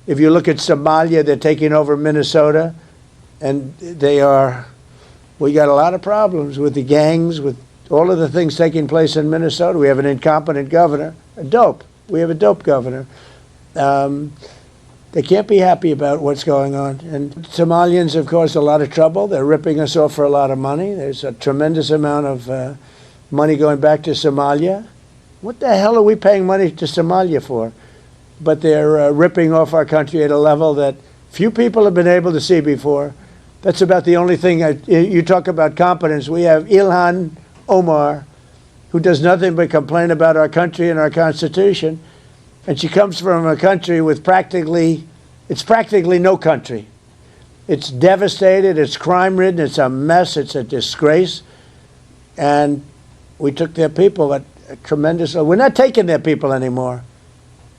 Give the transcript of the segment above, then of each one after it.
If you look at Somalia, they're taking over Minnesota, and we got a lot of problems with the gangs, with all of the things taking place in Minnesota. We have an incompetent governor, we have a dope governor. They can't be happy about what's going on. And Somalians have caused a lot of trouble. They're ripping us off for a lot of money. There's a tremendous amount of money going back to Somalia. What the hell are we paying money to Somalia for? But they're ripping off our country at a level that few people have been able to see before. That's about the only thing. You talk about competence. We have Ilhan Omar, who does nothing but complain about our country and our Constitution. And she comes from a country with practically no country. It's devastated, it's crime-ridden, it's a mess, it's a disgrace. And we took their people at a tremendous... We're not taking their people anymore.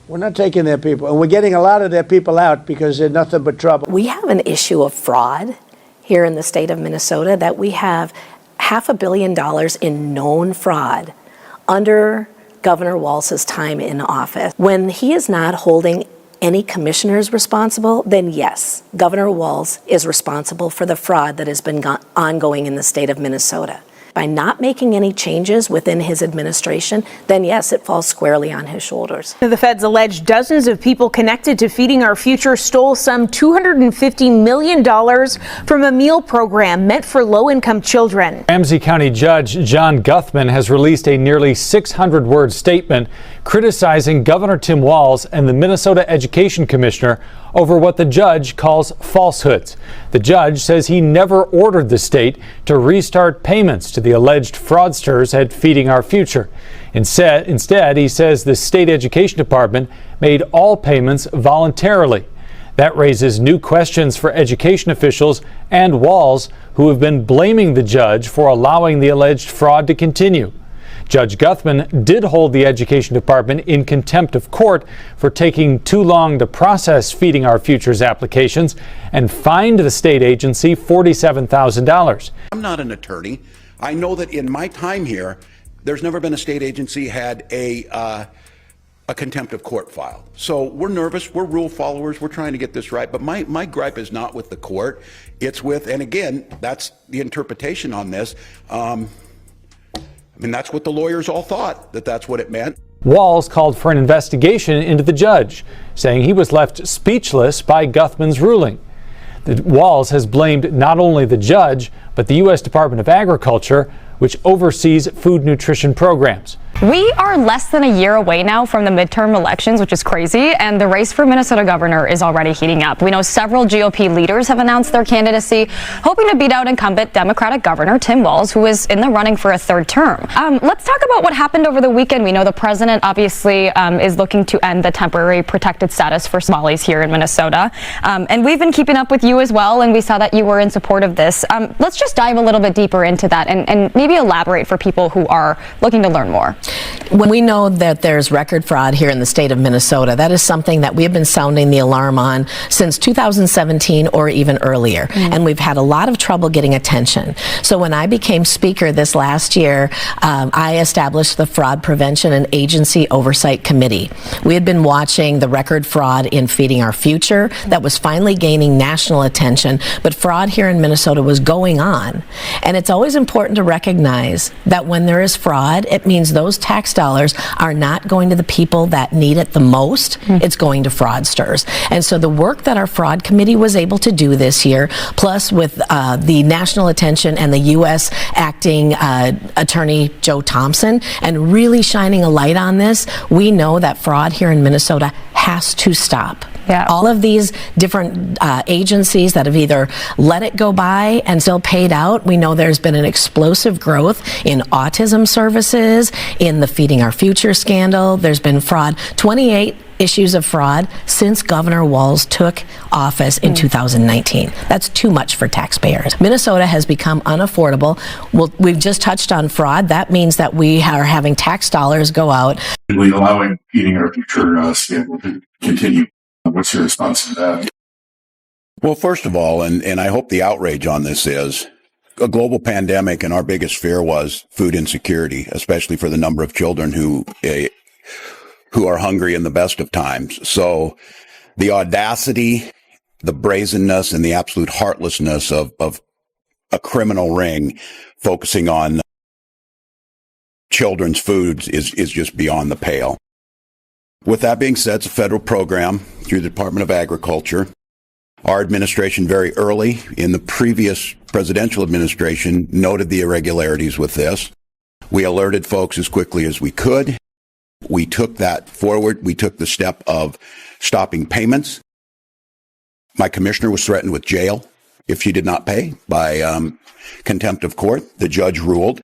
We're not taking their people. And we're getting a lot of their people out because they're nothing but trouble. We have an issue of fraud here in the state of Minnesota, that we have $500 million in known fraud under Governor Walz's time in office. When he is not holding any commissioners responsible, then yes, Governor Walz is responsible for the fraud that has been ongoing in the state of Minnesota. By not making any changes within his administration, then yes, it falls squarely on his shoulders. The feds allege dozens of people connected to Feeding Our Future stole some $250 million from a meal program meant for low-income children. Ramsey County Judge John Guthman has released a nearly 600-word statement criticizing Governor Tim Walz and the Minnesota Education Commissioner over what the judge calls falsehoods. The judge says he never ordered the state to restart payments to the alleged fraudsters at Feeding Our Future. Instead, he says the state education department made all payments voluntarily. That raises new questions for education officials and Walz, who have been blaming the judge for allowing the alleged fraud to continue. Judge Guthman did hold the education department in contempt of court for taking too long to process Feeding Our Future's applications and fined the state agency $47,000. I'm not an attorney. I know that in my time here, there's never been a state agency had a contempt of court filed. So we're nervous, we're rule followers, we're trying to get this right, but my gripe is not with the court, it's with, and again, that's the interpretation on this. I mean, that's what the lawyers all thought, that's what it meant. Walz called for an investigation into the judge, saying he was left speechless by Guthman's ruling. Walz has blamed not only the judge, but the U.S. Department of Agriculture, which oversees food nutrition programs. We are less than a year away now from the midterm elections, which is crazy, and the race for Minnesota governor is already heating up. We know several GOP leaders have announced their candidacy, hoping to beat out incumbent Democratic Governor Tim Walz, who is in the running for a third term. Let's talk about what happened over the weekend. We know the president obviously is looking to end the temporary protected status for Somalis here in Minnesota. And we've been keeping up with you as well, and we saw that you were in support of this. Let's just dive a little bit deeper into that and maybe elaborate for people who are looking to learn more. When we know that there's record fraud here in the state of Minnesota, that is something that we have been sounding the alarm on since 2017 or even earlier. And we've had a lot of trouble getting attention. So when I became speaker this last year, I established the Fraud Prevention and Agency Oversight Committee. We had been watching the record fraud in Feeding Our Future that was finally gaining national attention, but fraud here in Minnesota was going on. And it's always important to recognize that when there is fraud, it means those tax dollars are not going to the people that need it the most. It's going to fraudsters. And so the work that our fraud committee was able to do this year, plus with the national attention and the U.S. acting attorney Joe Thompson, and really shining a light on this, we know that fraud here in Minnesota has to stop. Yeah. All of these different agencies that have either let it go by and still paid out, we know there's been an explosive growth in autism services, in the Feeding Our Future scandal. There's been fraud, 28 issues of fraud since Governor Walz took office in 2019. That's too much for taxpayers. Minnesota has become unaffordable. Well, we've just touched on fraud. That means that we are having tax dollars go out. Allowing Feeding Our Future scandal to continue. What's your response to that? Well, first of all, and I hope the outrage on this is a global pandemic, and our biggest fear was food insecurity, especially for the number of children who are hungry in the best of times. So The audacity, the brazenness, and the absolute heartlessness of a criminal ring focusing on children's foods is just beyond the pale. With that being said, it's a federal program through the Department of Agriculture. Our administration very early in the previous presidential administration noted the irregularities with this. We alerted folks as quickly as we could. We took that forward. We took the step of stopping payments. My commissioner was threatened with jail if she did not pay by contempt of court. The judge ruled.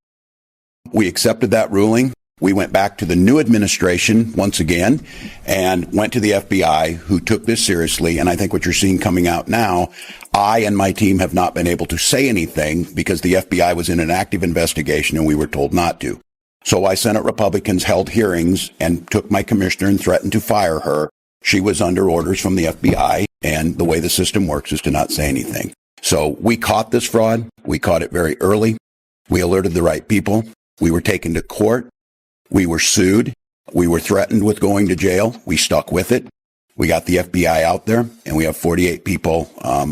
We accepted that ruling. We went back to the new administration once again and went to the FBI, who took this seriously. And I think what you're seeing coming out now, I and my team have not been able to say anything because the FBI was in an active investigation and we were told not to. So why Senate Republicans held hearings and took my commissioner and threatened to fire her. She was under orders from the FBI, and the way the system works is to not say anything. So we caught this fraud. We caught it very early. We alerted the right people. We were taken to court. We were sued. We were threatened with going to jail. We stuck with it. We got the FBI out there, and we have 48 people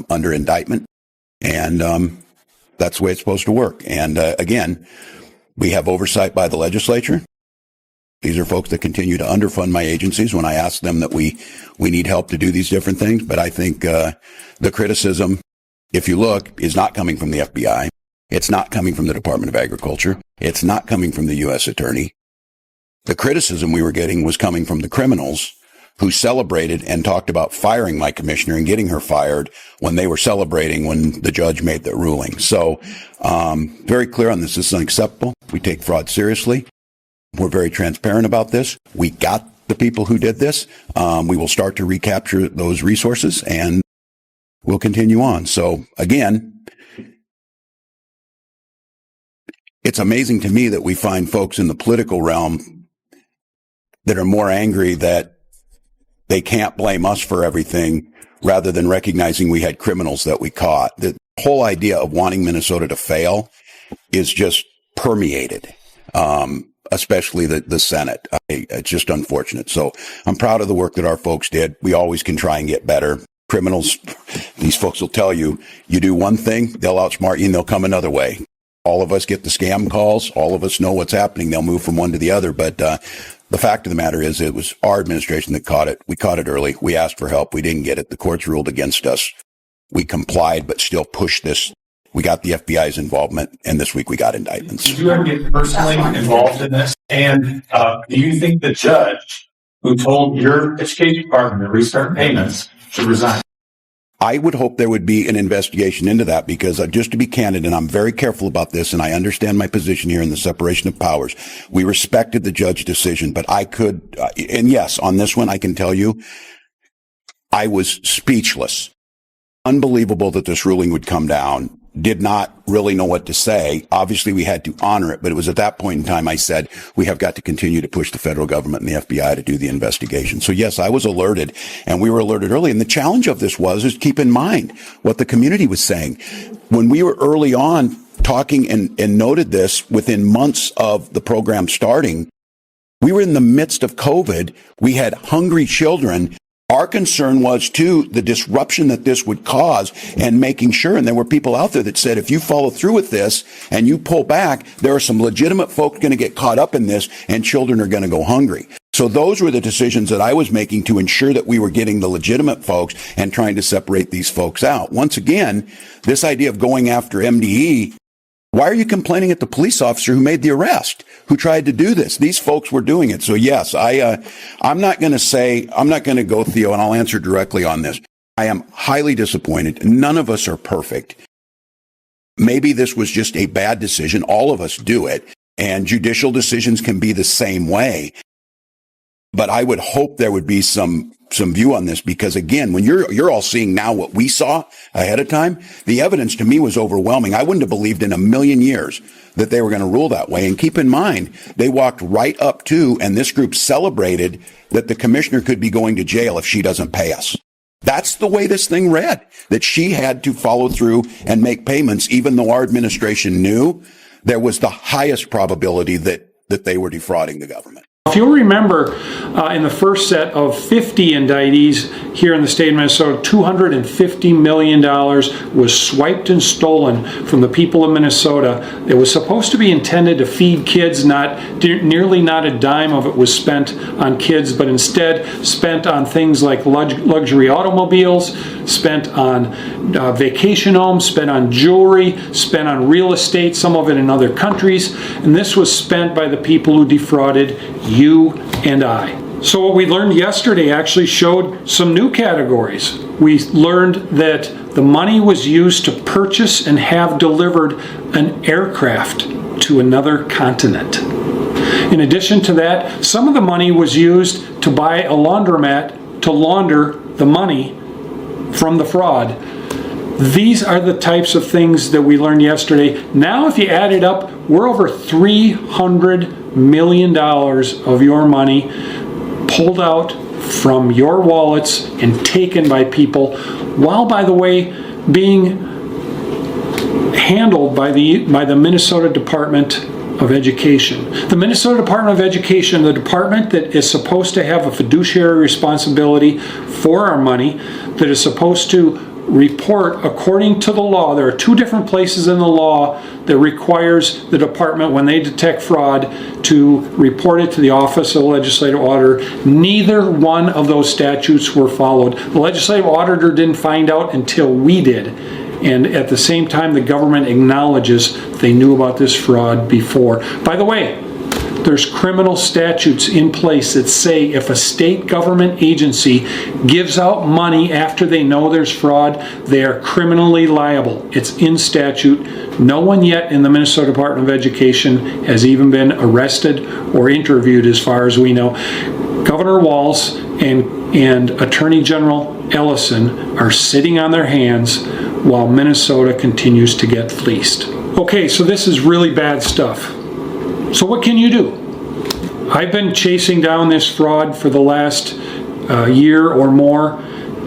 under indictment. And that's the way it's supposed to work. And again, we have oversight by the legislature. These are folks that continue to underfund my agencies when I ask them that we need help to do these different things. But I think the criticism, if you look, is not coming from the FBI. It's not coming from the Department of Agriculture. It's not coming from the U.S. Attorney. The criticism we were getting was coming from the criminals who celebrated and talked about firing my commissioner and getting her fired when they were celebrating when the judge made the ruling. So very clear on this. This is unacceptable. We take fraud seriously. We're very transparent about this. We got the people who did this. We will start to recapture those resources and we'll continue on. So again, it's amazing to me that we find folks in the political realm that are more angry that they can't blame us for everything rather than recognizing we had criminals that we caught. The whole idea of wanting Minnesota to fail is just permeated, especially the Senate. It's just unfortunate. So I'm proud of the work that our folks did. We always can try and get better. Criminals, these folks will tell you, you do one thing, they'll outsmart you and they'll come another way. All of us get the scam calls. All of us know what's happening. They'll move from one to the other. But the fact of the matter is it was our administration that caught it. We caught it early. We asked for help. We didn't get it. The courts ruled against us. We complied, but still pushed this. We got the FBI's involvement, and this week we got indictments. Did you ever get personally involved in this? And do you think the judge who told your education department to restart payments should resign? I would hope there would be an investigation into that because just to be candid, and I'm very careful about this, and I understand my position here in the separation of powers. We respected the judge's decision, but I could, and yes, on this one, I can tell you, I was speechless. Unbelievable that this ruling would come down. Did not really know what to say. Obviously, we had to honor it, but it was at that point in time I said, we have got to continue to push the federal government and the FBI to do the investigation. So yes, I was alerted, and we were alerted early. And the challenge of this is keep in mind what the community was saying. When we were early on talking and noted this within months of the program starting, we were in the midst of COVID. We had hungry children. Our concern was, too, the disruption that this would cause and making sure, and there were people out there that said, if you follow through with this and you pull back, there are some legitimate folks going to get caught up in this and children are going to go hungry. So those were the decisions that I was making to ensure that we were getting the legitimate folks and trying to separate these folks out. Once again, this idea of going after MDE, why are you complaining at the police officer who made the arrest, who tried to do this? These folks were doing it. So yes, I'm not going to go, Theo, and I'll answer directly on this. I am highly disappointed. None of us are perfect. Maybe this was just a bad decision. All of us do it, and judicial decisions can be the same way. But I would hope there would be some view on this, because again, when you're all seeing now what we saw ahead of time, the evidence to me was overwhelming. I wouldn't have believed in a million years that they were going to rule that way. And keep in mind, they walked right up to, and this group celebrated that the commissioner could be going to jail if she doesn't pay us. That's the way this thing read, that she had to follow through and make payments, even though our administration knew there was the highest probability that they were defrauding the government. If you'll remember, in the first set of 50 indictees here in the state of Minnesota, $250 million was swiped and stolen from the people of Minnesota. It was supposed to be intended to feed kids. Nearly not a dime of it was spent on kids, but instead spent on things like luxury automobiles, spent on vacation homes, spent on jewelry, spent on real estate, some of it in other countries. And this was spent by the people who defrauded you and I. So what we learned yesterday actually showed some new categories. We learned that the money was used to purchase and have delivered an aircraft to another continent. In addition to that, some of the money was used to buy a laundromat to launder the money from the fraud. These are the types of things that we learned yesterday. Now, if you add it up, we're over $300 million of your money pulled out from your wallets and taken by people, while, by the way, being handled by the Minnesota Department of Education. The Minnesota Department of Education, the department that is supposed to have a fiduciary responsibility for our money, that is supposed to report according to the law. There are two different places in the law that requires the department, when they detect fraud, to report it to the Office of the Legislative Auditor. Neither one of those statutes were followed. The Legislative Auditor didn't find out until we did. And at the same time, the government acknowledges they knew about this fraud before. By the way, there's criminal statutes in place that say if a state government agency gives out money after they know there's fraud, they are criminally liable. It's in statute. No one yet in the Minnesota Department of Education has even been arrested or interviewed, as far as we know. Governor Walz and Attorney General Ellison are sitting on their hands while Minnesota continues to get fleeced. Okay, so this is really bad stuff. So what can you do? I've been chasing down this fraud for the last year or more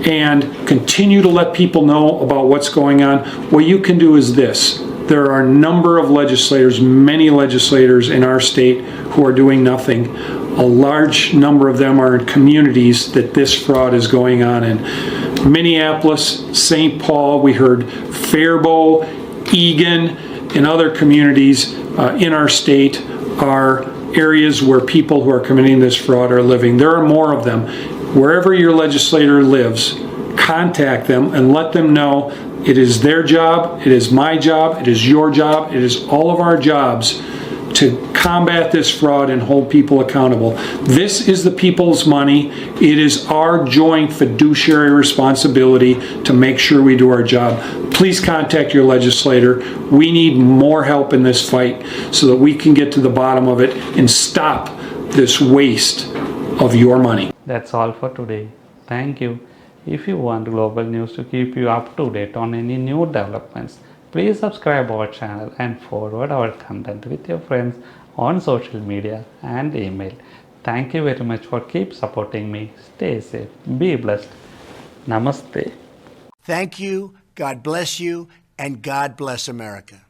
and continue to let people know about what's going on. What you can do is this. There are a number of legislators, many legislators in our state who are doing nothing. A large number of them are in communities that this fraud is going on in. Minneapolis, St. Paul, we heard Faribault, Eagan, and other communities in our state are areas where people who are committing this fraud are living. There are more of them. Wherever your legislator lives, contact them and let them know it is their job, it is my job, it is your job, it is all of our jobs to combat this fraud and hold people accountable. This is the people's money. It is our joint fiduciary responsibility to make sure we do our job. Please contact your legislator. We need more help in this fight so that we can get to the bottom of it and stop this waste of your money. That's all for today. Thank you. If you want global news to keep you up to date on any new developments, please subscribe our channel and forward our content with your friends on social media and email. Thank you very much for keep supporting me. Stay safe. Be blessed. Namaste. Thank you, God bless you, and God bless America.